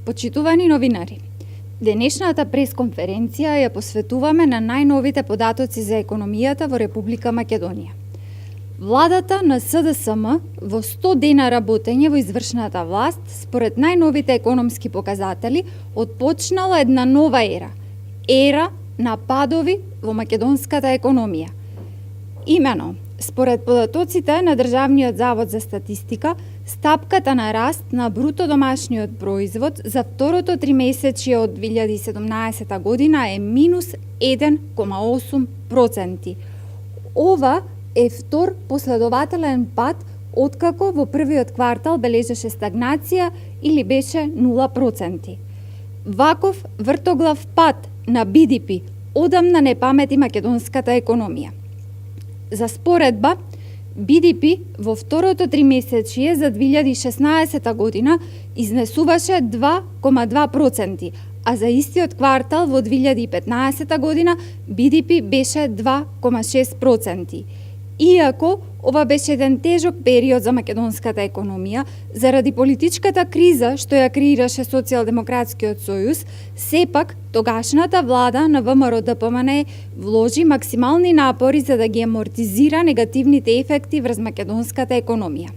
Почитувани новинари, денешната пресконференција ја посветуваме на најновите податоци за економијата во Република Македонија. Владата на СДСМ во 100 дена работење во извршната власт, според најновите економски показатели, отпочнала една нова ера на падови во македонската економија. Имено, според податоците на Државниот завод за статистика, стапката на раст на бруто домашниот производ за второто тримесечие од 2017 година е минус 1,8%. Ова е втор последователен пад откако во првиот квартал бележеше стагнација или беше 0%. Ваков вртоглав пад на БДП одамна не памети македонската економија. За споредба, БДП во второто тримесечие за 2016 година изнесуваше 2,2%, а за истиот квартал во 2015 година БДП беше 2,6%. Иако ова беше еден тежок период за македонската економија, заради политичката криза што ја креираше Социјалдемократскиот сојуз, сепак тогашната влада на ВМРО-ДПМН вложи максимални напори за да ги амортизира негативните ефекти врз македонската економија.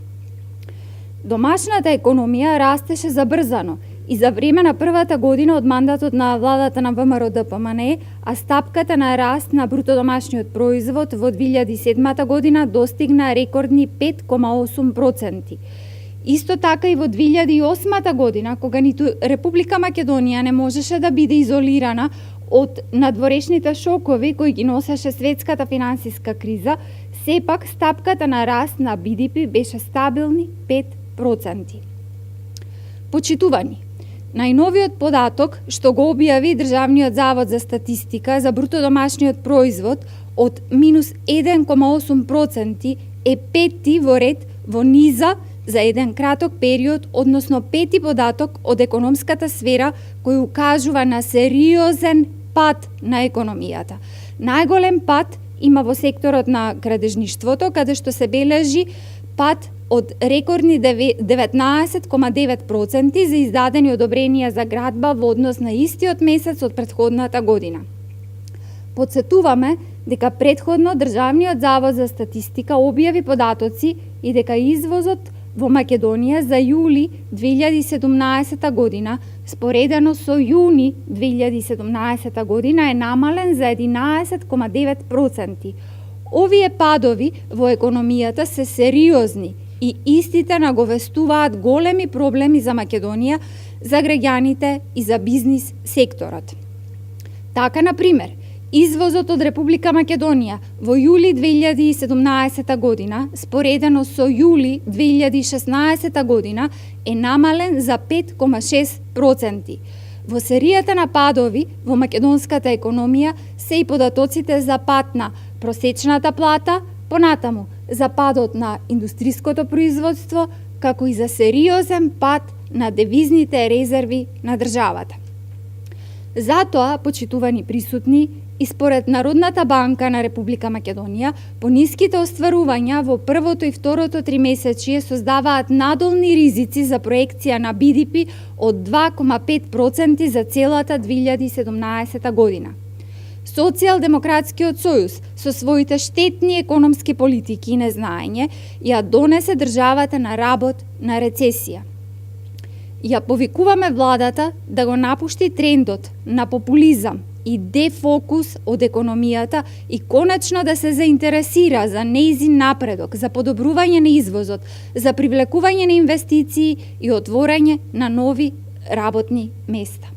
Домашната економија растеше забрзано и за време на првата година од мандатот на владата на ВМРО-ДПМН, а стапката на раст на бруто домашниот производ во 2007 година достигна рекордни 5,8%. Исто така и во 2008 година, кога ниту Република Македонија не можеше да биде изолирана од надворешните шокови кои ги носеше светската финансиска криза, сепак стапката на раст на БДП беше стабилни 5%. Почитувани, најновиот податок што го објави Државниот завод за статистика за бруто домашниот производ од минус 1,8% е пети во ред во низа за еден краток период, односно пети податок од економската сфера кој укажува на сериозен пад на економијата. Најголем пад има во секторот на градежништвото, каде што се бележи пад од рекордни 19,9% за издадени одобренија за градба во однос на истиот месец од претходната година. Подсетуваме дека претходно Државниот завод за статистика објави податоци и дека извозот во Македонија за јули 2017 година, споредено со јуни 2017 година, е намален за 11,9%. Овие падови во економијата се сериозни и истите наговестуваат големи проблеми за Македонија, за граѓаните и за бизнис секторот. Така, например, извозот од Република Македонија во јули 2017 година, споредено со јули 2016 година, е намален за 5,6%. Во серијата на падови во македонската економија се и податоците за пад на просечната плата, понатаму за падот на индустриското производство, како и за сериозен пад на девизните резерви на државата. Затоа, почитувани присутни, и според Народната банка на Република Македонија, пониските остварувања во првото и второто тримесечие создаваат надолни ризици за проекција на БДП од 2,5% за целата 2017 година. Социјалдемократскиот сојуз со своите штетни економски политики и незнаење ја донесе државата на работ на рецесија. Ја повикуваме владата да го напушти трендот на популизам и дефокус од економијата и конечно да се заинтересира за нејзин напредок, за подобрување на извозот, за привлекување на инвестиции и отворање на нови работни места.